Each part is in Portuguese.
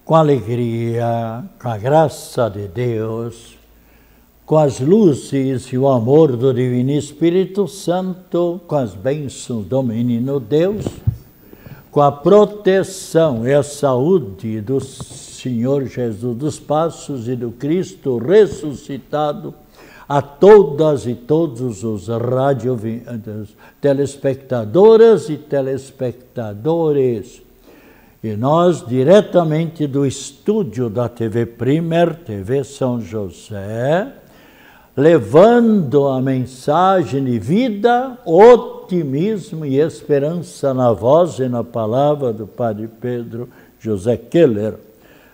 com alegria, com a graça de Deus, com as luzes e o amor do Divino Espírito Santo, com as bênçãos do Menino Deus, com a proteção e a saúde do Senhor Jesus dos Passos e do Cristo ressuscitado, a todas e todos os telespectadoras e telespectadores. E nós, diretamente do estúdio da TV Primer, TV São José, levando a mensagem de vida, otimismo e esperança na voz e na palavra do Padre Pedro José Keller.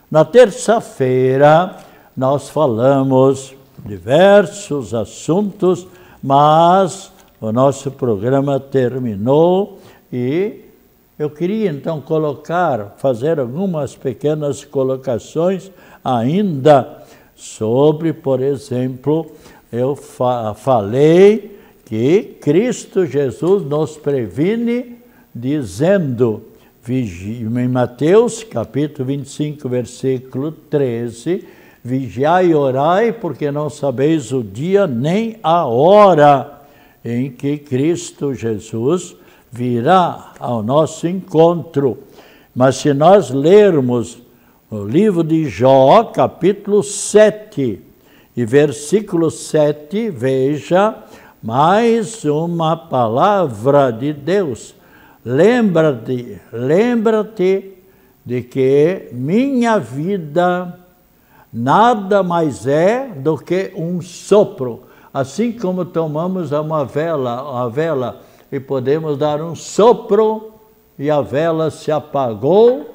Na terça-feira, nós falamos diversos assuntos, mas o nosso programa terminou e eu queria então fazer algumas pequenas colocações ainda sobre, por exemplo, eu falei que Cristo Jesus nos previne dizendo, em Mateus capítulo 25, versículo 13, vigiai e orai, porque não sabeis o dia nem a hora em que Cristo Jesus virá ao nosso encontro. Mas se nós lermos o livro de Jó, capítulo 7, e versículo 7, veja mais uma palavra de Deus. Lembra-te de que minha vida nada mais é do que um sopro. Assim como tomamos a vela e podemos dar um sopro e a vela se apagou,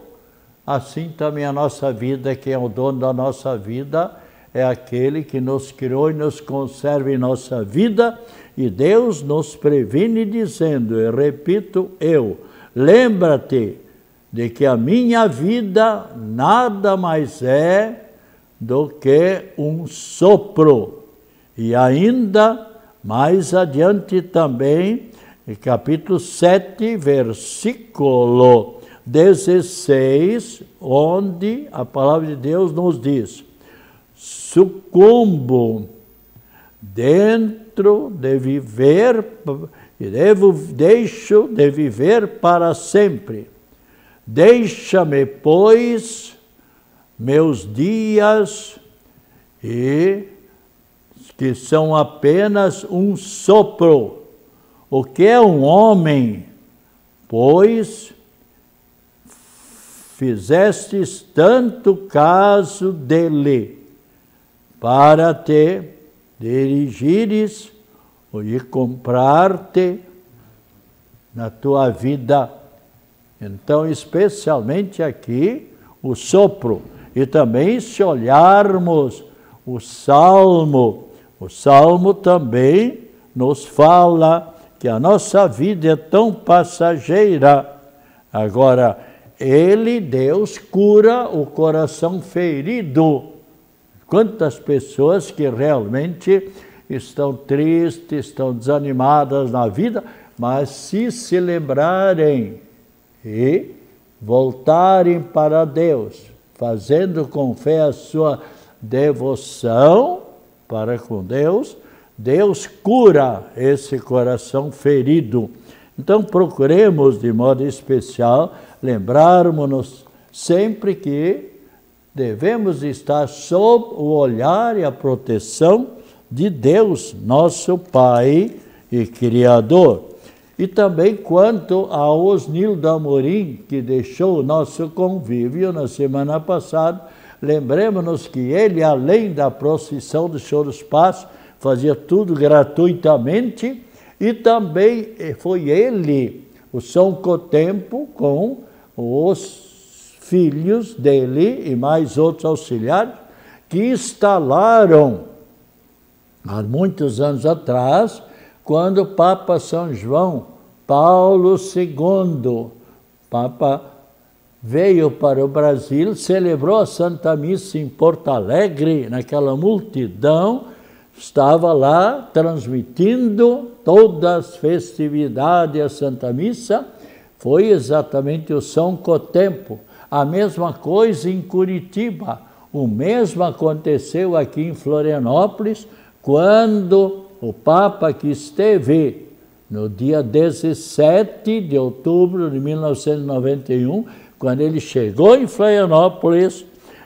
assim também a nossa vida, quem é o dono da nossa vida, é aquele que nos criou e nos conserva em nossa vida, e Deus nos previne dizendo, e repito lembra-te de que a minha vida nada mais é do que um sopro. E ainda mais adiante também, em capítulo 7, versículo 16, onde a palavra de Deus nos diz, sucumbo dentro de viver, e deixo de viver para sempre. Deixa-me, pois, meus dias, e que são apenas um sopro. O que é um homem? Pois fizestes tanto caso dele, para te dirigires e comprar-te na tua vida. Então, especialmente aqui, o sopro. E também, se olharmos o Salmo também nos fala que a nossa vida é tão passageira. Agora, Deus, cura o coração ferido. Quantas pessoas que realmente estão tristes, estão desanimadas na vida, mas se lembrarem e voltarem para Deus, fazendo com fé a sua devoção para com Deus, Deus cura esse coração ferido. Então procuremos de modo especial lembrarmos-nos sempre que devemos estar sob o olhar e a proteção de Deus, nosso Pai e Criador. E também quanto a Osnildo Amorim, que deixou o nosso convívio na semana passada, lembremos-nos que ele, além da procissão do Senhor dos Passos, fazia tudo gratuitamente, e também foi ele, o São Cotempo, com os filhos dele e mais outros auxiliares, que instalaram, há muitos anos atrás, quando o Papa São João Paulo II, Papa, veio para o Brasil, celebrou a Santa Missa em Porto Alegre, naquela multidão, estava lá transmitindo todas as festividades, a Santa Missa, foi exatamente o São Cotempo. A mesma coisa em Curitiba. O mesmo aconteceu aqui em Florianópolis, quando o Papa que esteve no dia 17 de outubro de 1991, quando ele chegou em Florianópolis,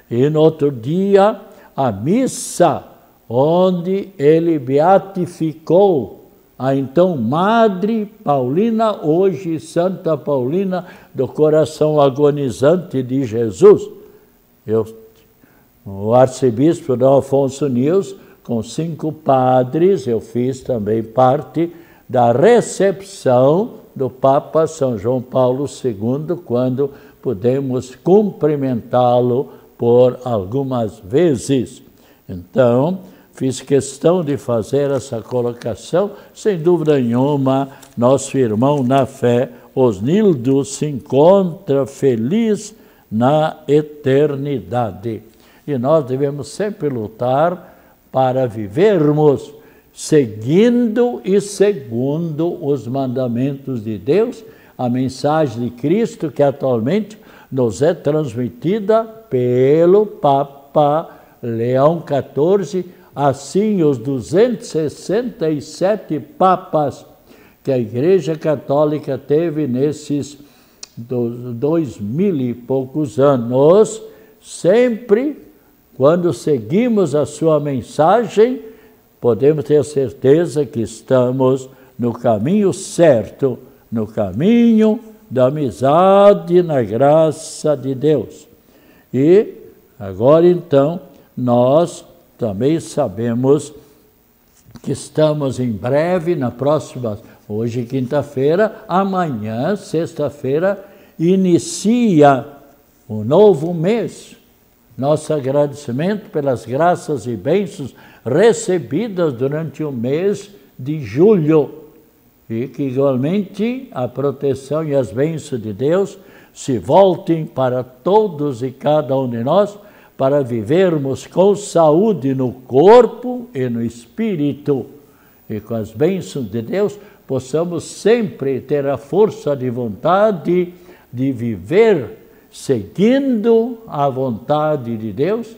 e no outro dia a missa, onde ele beatificou a então Madre Paulina, hoje Santa Paulina, do coração agonizante de Jesus. O arcebispo D. Afonso Nils, com 5 padres, eu fiz também parte da recepção do Papa São João Paulo II, quando pudemos cumprimentá-lo por algumas vezes. Então, fiz questão de fazer essa colocação. Sem dúvida nenhuma, nosso irmão na fé, Osnildo, se encontra feliz na eternidade. E nós devemos sempre lutar para vivermos seguindo e segundo os mandamentos de Deus, a mensagem de Cristo que atualmente nos é transmitida pelo Papa Leão XIV, assim os 267 papas que a Igreja Católica teve nesses 2000 e poucos anos, sempre quando seguimos a sua mensagem, podemos ter certeza que estamos no caminho certo, no caminho da amizade na graça de Deus. E agora então, nós também sabemos que estamos em breve, na próxima, hoje quinta-feira, amanhã, sexta-feira, inicia um novo mês. Nosso agradecimento pelas graças e bênçãos recebidas durante o mês de julho, e que igualmente a proteção e as bênçãos de Deus se voltem para todos e cada um de nós, para vivermos com saúde no corpo e no espírito, e com as bênçãos de Deus possamos sempre ter a força de vontade de viver seguindo a vontade de Deus,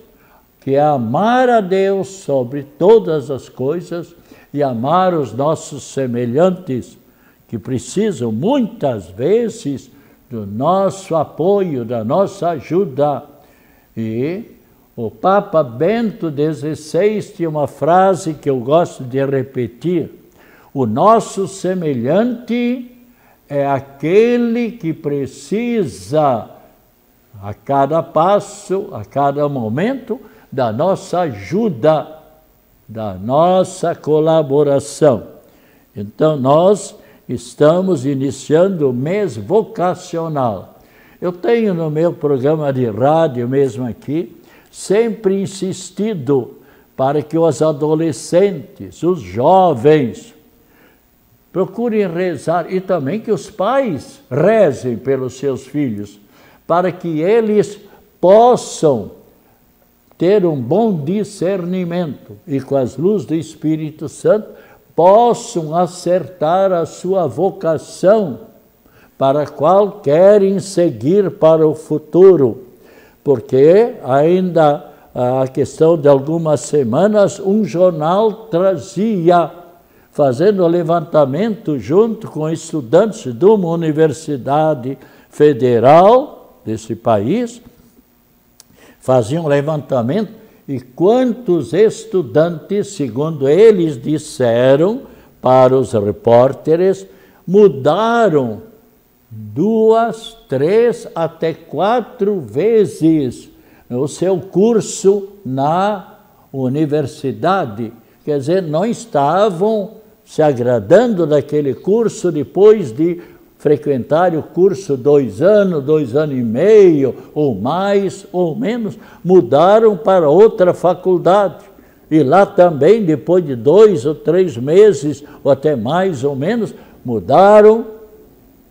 que é amar a Deus sobre todas as coisas e amar os nossos semelhantes, que precisam muitas vezes do nosso apoio, da nossa ajuda. E o Papa Bento XVI tinha uma frase que eu gosto de repetir: o nosso semelhante é aquele que precisa, a cada passo, a cada momento, da nossa ajuda, da nossa colaboração. Então, nós estamos iniciando o mês vocacional. Eu tenho no meu programa de rádio, mesmo aqui, sempre insistido para que os adolescentes, os jovens, procurem rezar, e também que os pais rezem pelos seus filhos, para que eles possam ter um bom discernimento e com as luzes do Espírito Santo possam acertar a sua vocação para a qual querem seguir para o futuro. Porque ainda a questão de algumas semanas, um jornal trazia, fazendo levantamento junto com estudantes de uma universidade federal desse país, faziam um levantamento, e quantos estudantes, segundo eles disseram para os repórteres, mudaram 2, 3 até 4 vezes o seu curso na universidade. Quer dizer, não estavam se agradando daquele curso depois de frequentar o curso 2 anos, 2 anos e meio, ou mais, ou menos, mudaram para outra faculdade. E lá também, depois de 2 ou 3 meses, ou até mais ou menos, mudaram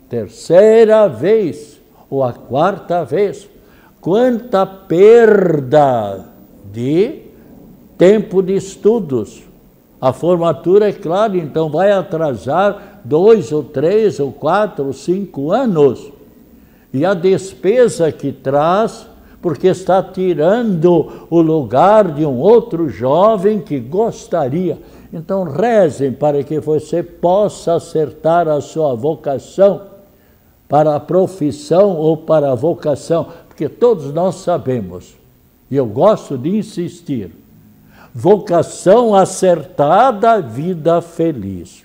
3ª vez, ou a 4ª vez. Quanta perda de tempo de estudos! A formatura, é claro, então vai atrasar 2 ou 3 ou 4 ou 5 anos. e a despesa que traz, porque está tirando o lugar de um outro jovem que gostaria. Então rezem para que você possa acertar a sua vocação, para a profissão ou para a vocação, porque todos nós sabemos, e eu gosto de insistir, vocação acertada, vida feliz.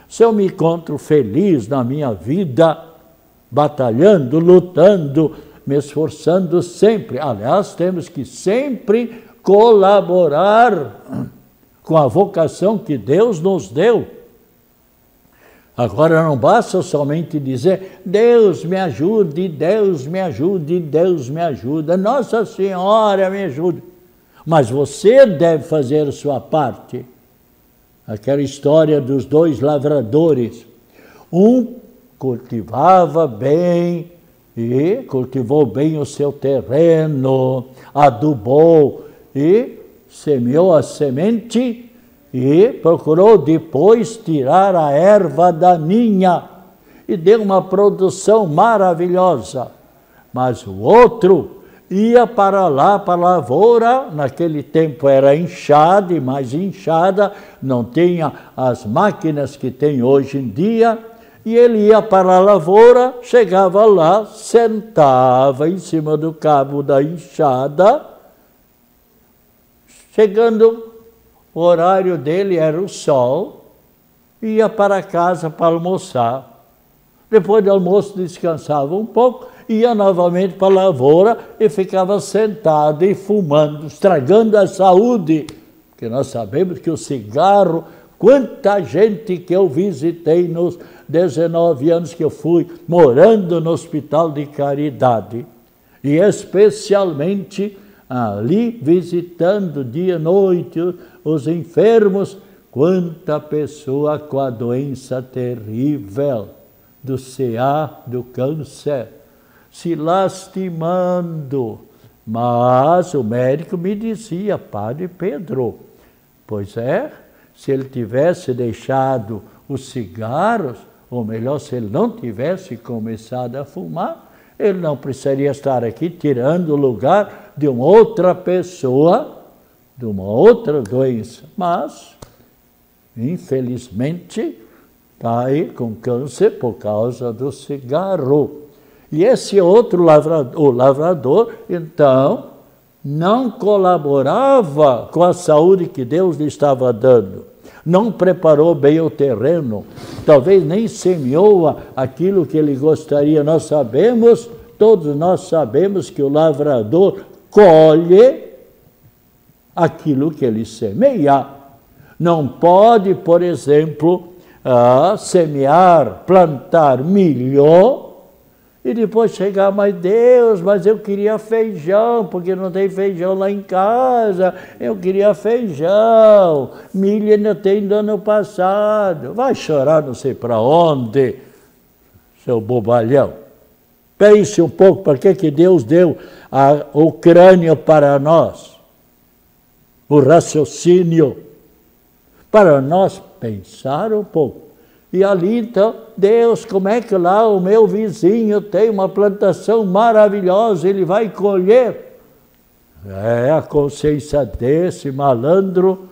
Se eu me encontro feliz na minha vida, batalhando, lutando, me esforçando sempre, aliás, temos que sempre colaborar com a vocação que Deus nos deu. Agora não basta somente dizer, Deus me ajude, Deus me ajude, Deus me ajuda, Nossa Senhora me ajude. Mas você deve fazer a sua parte. Aquela história dos dois lavradores. Um cultivava bem e cultivou bem o seu terreno, adubou e semeou a semente e procurou depois tirar a erva daninha e deu uma produção maravilhosa. Mas o outro ia para lá, para a lavoura, naquele tempo era enxada e mais enxada, não tinha as máquinas que tem hoje em dia, e ele ia para a lavoura, chegava lá, sentava em cima do cabo da enxada, chegando, o horário dele era o sol, ia para casa para almoçar. Depois do almoço descansava um pouco, ia novamente para a lavoura e ficava sentado e fumando, estragando a saúde. Porque nós sabemos que o cigarro, quanta gente que eu visitei nos 19 anos que eu fui morando no Hospital de Caridade, e especialmente ali visitando dia e noite os enfermos, quanta pessoa com a doença terrível do CA, do câncer, se lastimando. Mas o médico me dizia, Padre Pedro, pois é, se ele tivesse deixado os cigarros, ou melhor, se ele não tivesse começado a fumar, ele não precisaria estar aqui tirando o lugar de uma outra pessoa, de uma outra doença. Mas, infelizmente, está aí com câncer por causa do cigarro. E esse outro lavrador, o lavrador, então, não colaborava com a saúde que Deus lhe estava dando. Não preparou bem o terreno, talvez nem semeou aquilo que ele gostaria. Nós sabemos, todos nós sabemos que o lavrador colhe aquilo que ele semeia. Não pode, por exemplo, semear, plantar milho e depois chegar, mas Deus, mas eu queria feijão, porque não tem feijão lá em casa, eu queria feijão, milho ainda tem do ano passado. Vai chorar não sei para onde, seu bobalhão. Pense um pouco, para que Deus deu o crânio para nós, o raciocínio, para nós pensar um pouco. E ali, então, Deus, como é que lá o meu vizinho tem uma plantação maravilhosa, ele vai colher? É a consciência desse malandro,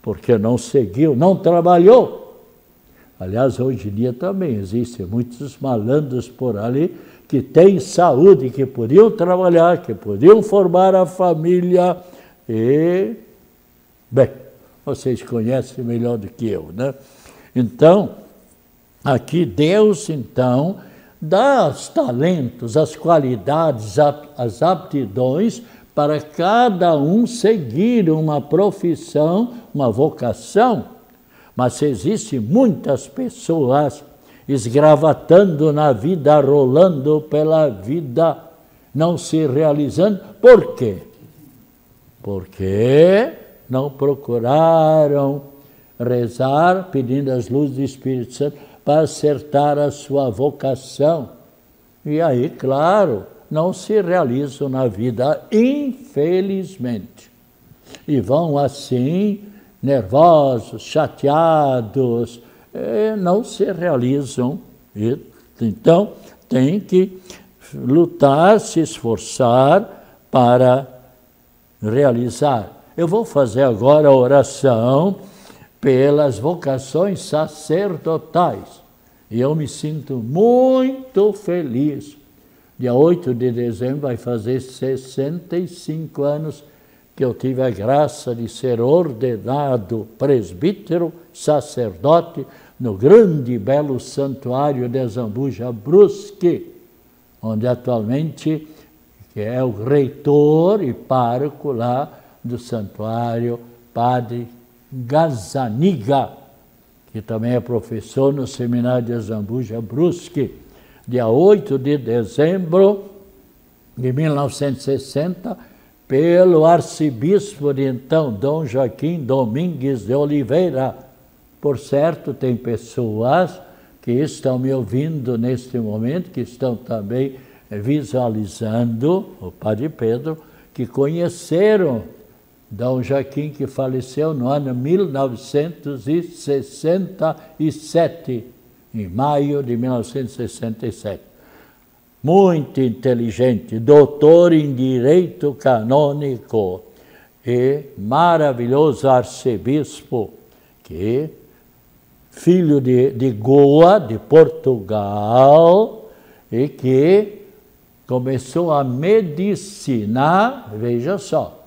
porque não seguiu, não trabalhou. Aliás, hoje em dia também existem muitos malandros por ali que têm saúde, que podiam trabalhar, que podiam formar a família e, bem, vocês conhecem melhor do que eu, né? Então, aqui Deus, então, dá os talentos, as qualidades, as aptidões para cada um seguir uma profissão, uma vocação. Mas existem muitas pessoas esgravatando na vida, rolando pela vida, não se realizando. Por quê? Porque não procuraram rezar, pedindo as luzes do Espírito Santo para acertar a sua vocação. E aí, claro, não se realizam na vida, infelizmente. E vão assim, nervosos, chateados, não se realizam. Então, tem que lutar, se esforçar para realizar. Eu vou fazer agora a oração pelas vocações sacerdotais. E eu me sinto muito feliz. Dia 8 de dezembro vai fazer 65 anos que eu tive a graça de ser ordenado presbítero, sacerdote, no grande e belo santuário de Zambuja Brusque, onde atualmente é o reitor e pároco lá do santuário, Padre Gazzaniga, que também é professor no seminário de Zambuja Brusque. Dia 8 de dezembro de 1960, pelo arcebispo de então, Dom Joaquim Domingues de Oliveira. Por certo, tem pessoas que estão me ouvindo neste momento, que estão também visualizando o Padre Pedro, que conheceram Dom Joaquim, que faleceu no ano 1967, em maio de 1967. Muito inteligente, doutor em Direito Canônico e maravilhoso arcebispo, que filho de Goa, de Portugal, e que começou a medicina, veja só,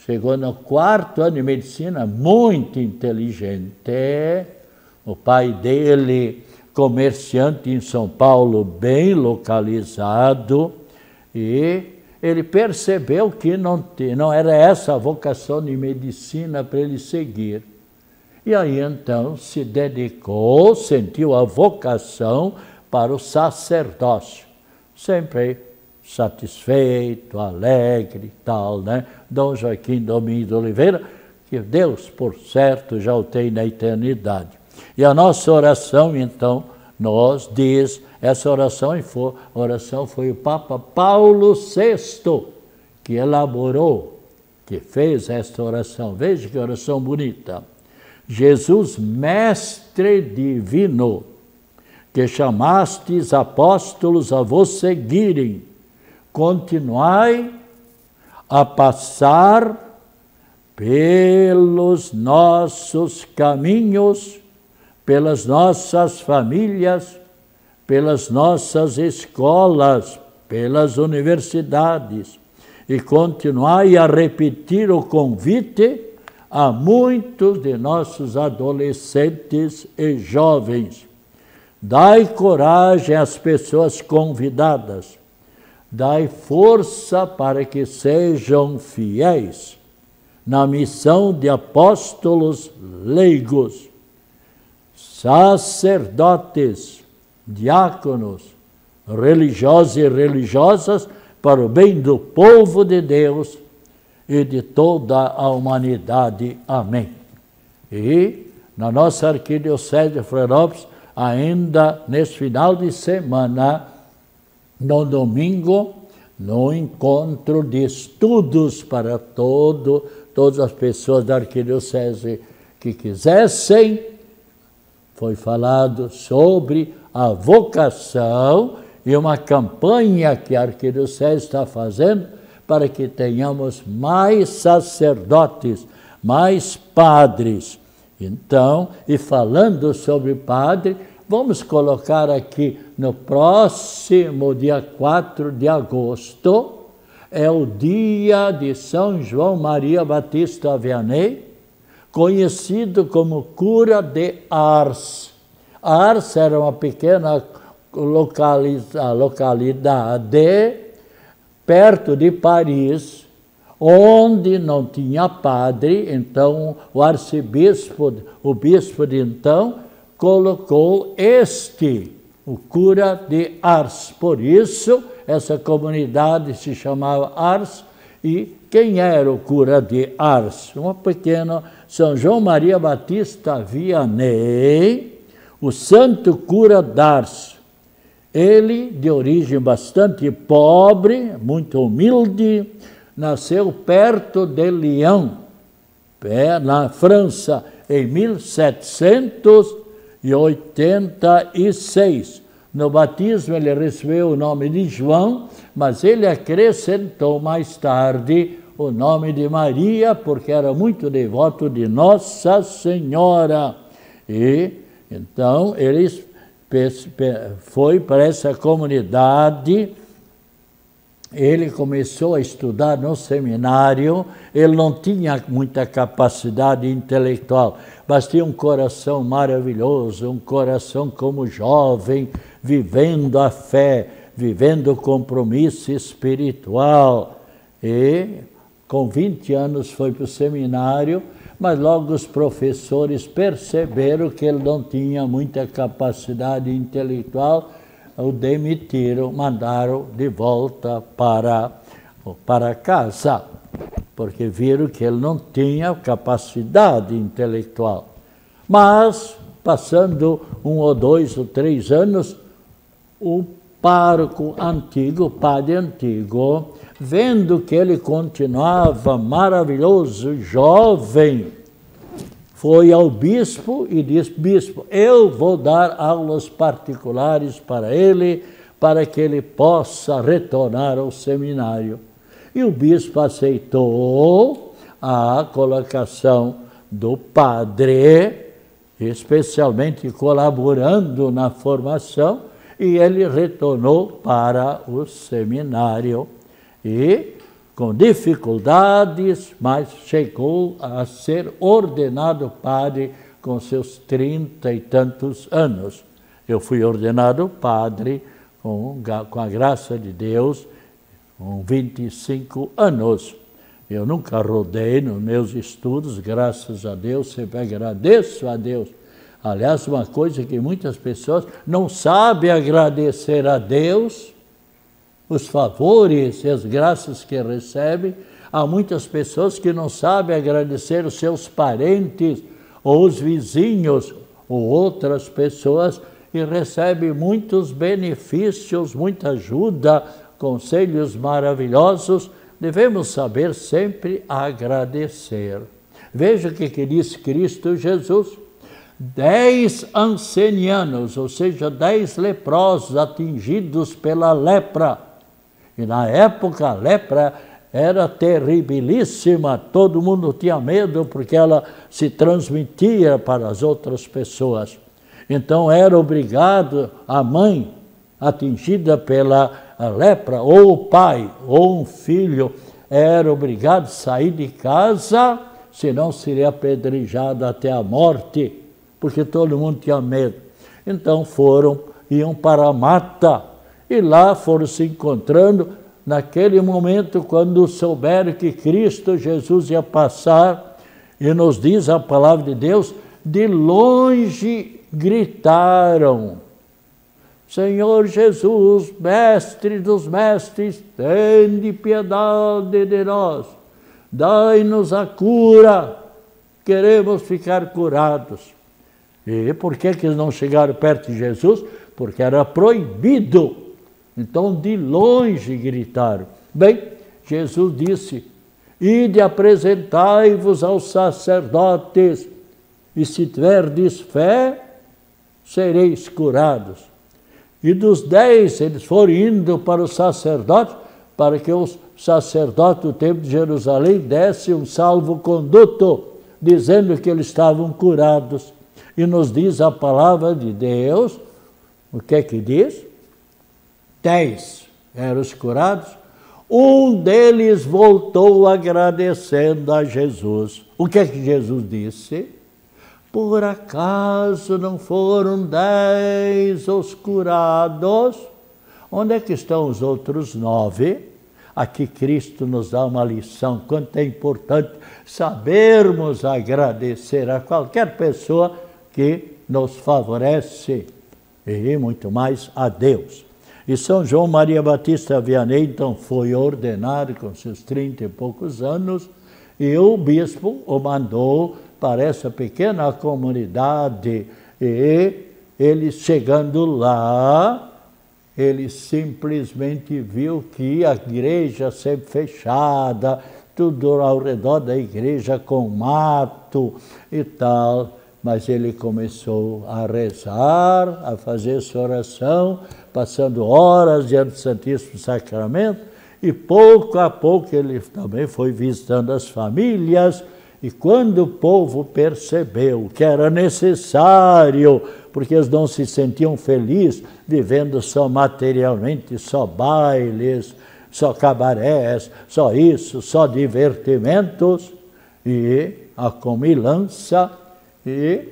chegou no 4º ano de medicina, muito inteligente. O pai dele, comerciante em São Paulo, bem localizado, e ele percebeu que não era essa a vocação de medicina para ele seguir. E aí então se dedicou, sentiu a vocação para o sacerdócio. Sempre satisfeito, alegre e tal, né? Dom Joaquim Domingues de Oliveira, que Deus, por certo, já o tem na eternidade. E a nossa oração, então, nos diz, essa oração foi o Papa Paulo VI que elaborou, que fez esta oração. Veja que oração bonita. Jesus, mestre divino, que chamastes apóstolos a vos seguirem, continuai a passar pelos nossos caminhos, pelas nossas famílias, pelas nossas escolas, pelas universidades, e continuai a repetir o convite a muitos de nossos adolescentes e jovens. Dai coragem às pessoas convidadas, dai força para que sejam fiéis na missão de apóstolos leigos, sacerdotes, diáconos, religiosos e religiosas para o bem do povo de Deus e de toda a humanidade. Amém. E na nossa Arquidiocese de Florianópolis, ainda nesse final de semana, no domingo, no encontro de estudos para todas as pessoas da Arquidiocese que quisessem, foi falado sobre a vocação e uma campanha que a Arquidiocese está fazendo para que tenhamos mais sacerdotes, mais padres. Então, e falando sobre padre, vamos colocar aqui no próximo dia 4 de agosto, é o dia de São João Maria Batista Vianney, conhecido como cura de Ars. Ars era uma pequena localidade perto de Paris, onde não tinha padre. Então o bispo de então, colocou o cura de Ars. Por isso, essa comunidade se chamava Ars. E quem era o cura de Ars? Uma pequena São João Maria Batista Vianney, o santo cura d'Ars. Ele, de origem bastante pobre, muito humilde, nasceu perto de Lyon, na França, em 1786. No batismo ele recebeu o nome de João, mas ele acrescentou mais tarde o nome de Maria, porque era muito devoto de Nossa Senhora. E então ele foi para essa comunidade. Ele começou a estudar no seminário. Ele não tinha muita capacidade intelectual, mas tinha um coração maravilhoso, um coração como jovem, vivendo a fé, vivendo o compromisso espiritual. E com 20 anos foi para o seminário, mas logo os professores perceberam que ele não tinha muita capacidade intelectual, o demitiram, mandaram de volta para casa, porque viram que ele não tinha capacidade intelectual. Mas, passando 1 ou 2 ou 3 anos, o pároco antigo, o padre antigo, vendo que ele continuava maravilhoso, jovem, foi ao bispo e disse: bispo, eu vou dar aulas particulares para ele, para que ele possa retornar ao seminário. E o bispo aceitou a colocação do padre, especialmente colaborando na formação, e ele retornou para o seminário. E, com dificuldades, mas chegou a ser ordenado padre com seus 30 e tantos anos. Eu fui ordenado padre com a graça de Deus com 25 anos. Eu nunca rodei nos meus estudos, graças a Deus, sempre agradeço a Deus. Aliás, uma coisa que muitas pessoas não sabem agradecer a Deus, os favores e as graças que recebem. Há muitas pessoas que não sabem agradecer os seus parentes, ou os vizinhos, ou outras pessoas, e recebem muitos benefícios, muita ajuda, conselhos maravilhosos. Devemos saber sempre agradecer. Veja o que diz Cristo Jesus. 10 ancenianos, ou seja, 10 leprosos atingidos pela lepra. E na época a lepra era terribilíssima, todo mundo tinha medo porque ela se transmitia para as outras pessoas. Então era obrigado a mãe atingida pela lepra, ou o pai, ou um filho, era obrigado a sair de casa, senão seria apedrejado até a morte, porque todo mundo tinha medo. Então iam para a mata, e lá foram se encontrando. Naquele momento, quando souberam que Cristo Jesus ia passar, e nos diz a palavra de Deus, de longe gritaram: Senhor Jesus, mestre dos mestres, tende piedade de nós, dai-nos a cura, queremos ficar curados. E por que eles não chegaram perto de Jesus? Porque era proibido. Então, de longe gritaram. Bem, Jesus disse: ide apresentai-vos aos sacerdotes, e se tiverdes fé, sereis curados. E dos 10, eles foram indo para os sacerdotes, para que os sacerdotes do templo de Jerusalém dessem um salvo-conduto, dizendo que eles estavam curados. E nos diz a palavra de Deus, o que é que diz? 10 eram os curados, um deles voltou agradecendo a Jesus. O que é que Jesus disse? Por acaso não foram 10 os curados? Onde é que estão os outros 9? Aqui Cristo nos dá uma lição, quanto é importante sabermos agradecer a qualquer pessoa que nos favorece, e muito mais a Deus. E São João Maria Batista Vianney, então, foi ordenado com seus 30 e poucos anos, e o bispo o mandou para essa pequena comunidade. E ele, chegando lá, ele simplesmente viu que a igreja sempre fechada, tudo ao redor da igreja com mato e tal. mas ele começou a rezar, a fazer sua oração, passando horas diante do Santíssimo Sacramento, e pouco a pouco ele também foi visitando as famílias, e quando o povo percebeu que era necessário, porque eles não se sentiam felizes vivendo só materialmente, só bailes, só cabarés, só isso, só divertimentos, e a comilança, e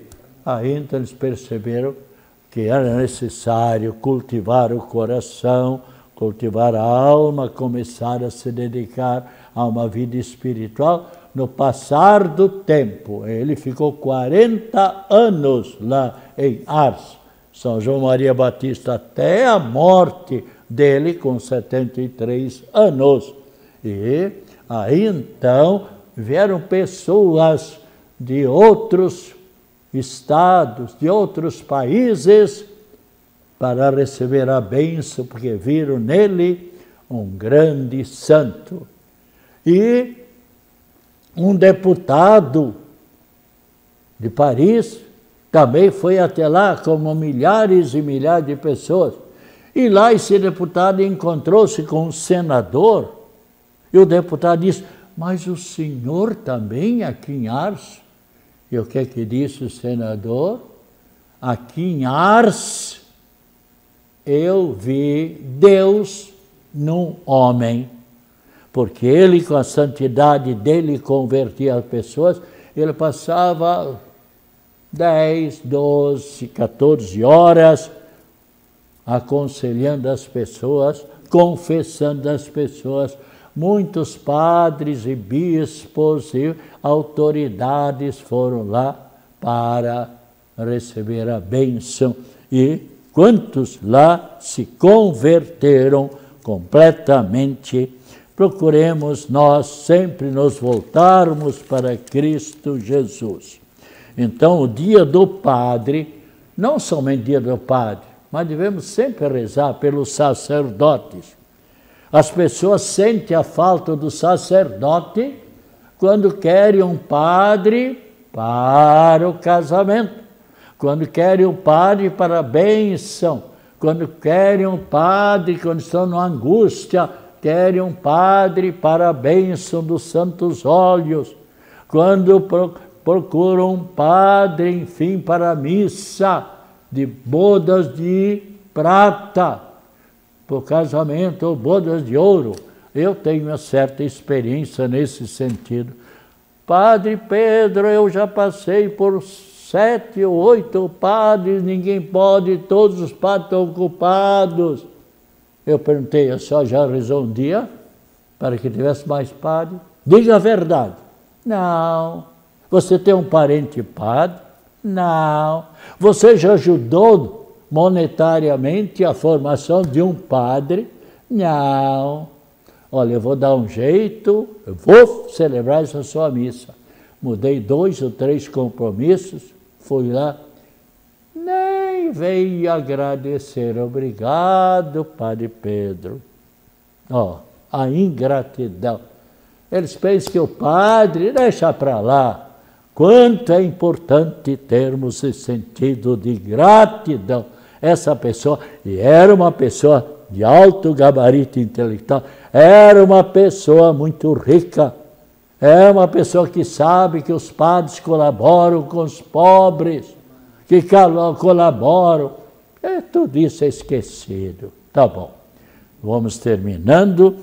aí então eles perceberam que era necessário cultivar o coração, cultivar a alma, começar a se dedicar a uma vida espiritual. No passar do tempo, ele ficou 40 anos lá em Ars, São João Maria Batista, até a morte dele com 73 anos. E aí então vieram pessoas de outros estados, de outros países, para receber a bênção, porque viram nele um grande santo. E um deputado de Paris também foi até lá, como milhares e milhares de pessoas. E lá esse deputado encontrou-se com um senador, e o deputado disse: mas o senhor também aqui em Ars? E o que disse o senador? Aqui em Ars eu vi Deus num homem, porque ele, com a santidade dele, convertia as pessoas. Ele passava 10, 12, 14 horas aconselhando as pessoas, confessando as pessoas. Muitos padres e bispos e autoridades foram lá para receber a bênção, e quantos lá se converteram completamente. Procuremos nós sempre nos voltarmos para Cristo Jesus. Então, o dia do Padre, não somente dia do Padre, mas devemos sempre rezar pelos sacerdotes. As pessoas sentem a falta do sacerdote quando querem um padre para o casamento, quando querem um padre para a bênção, quando querem um padre quando estão na angústia, querem um padre para a bênção dos santos óleos, quando procuram um padre, enfim, para a missa de bodas de prata, para o casamento, ou bodas de ouro. Eu tenho uma certa experiência nesse sentido. Padre Pedro, eu já passei por 7 ou 8 padres, ninguém pode, todos os padres estão ocupados. Eu perguntei: a senhora já rezou um dia para que tivesse mais padre? Diga a verdade. Não. Você tem um parente padre? Não. Você já ajudou monetariamente a formação de um padre? Não. Olha, eu vou dar um jeito, eu vou celebrar essa sua missa. Mudei 2 ou 3 compromissos, fui lá, nem veio agradecer. Obrigado, Padre Pedro. A ingratidão. Eles pensam que o padre deixa para lá. Quanto é importante termos esse sentido de gratidão. Essa pessoa, e era uma pessoa de alto gabarito intelectual, era uma pessoa muito rica, é uma pessoa que sabe que os padres colaboram com os pobres, que colaboram. Tudo isso é esquecido. Tá bom. Vamos terminando.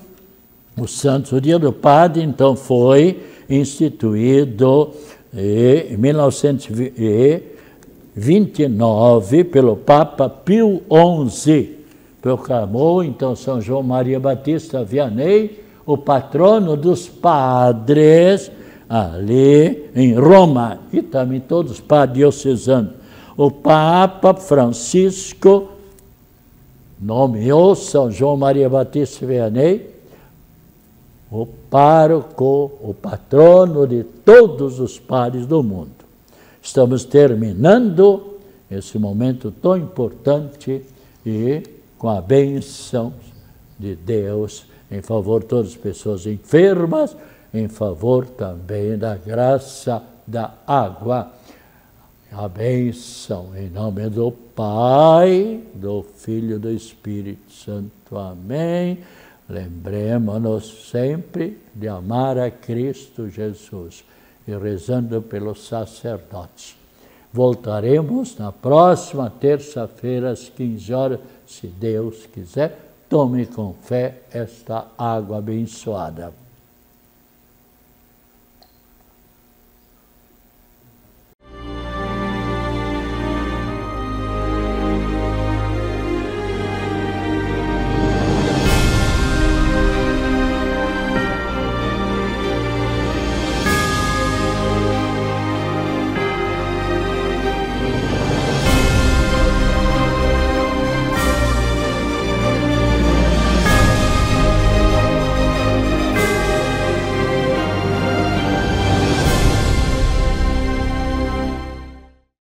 O Santo Dia do Padre, então, foi instituído em 1929 pelo Papa Pio XI. Proclamou, então, São João Maria Batista Vianney, o patrono dos padres, ali em Roma, e também todos os padres diocesanos. O Papa Francisco nomeou São João Maria Batista Vianney o pároco, o patrono de todos os padres do mundo. Estamos terminando esse momento tão importante, e com a bênção de Deus em favor de todas as pessoas enfermas, em favor também da graça da água. A bênção em nome do Pai, do Filho e do Espírito Santo. Amém. Lembremos-nos sempre de amar a Cristo Jesus e rezando pelos sacerdotes. Voltaremos na próxima terça-feira às 15 horas, se Deus quiser. Tome com fé esta água abençoada.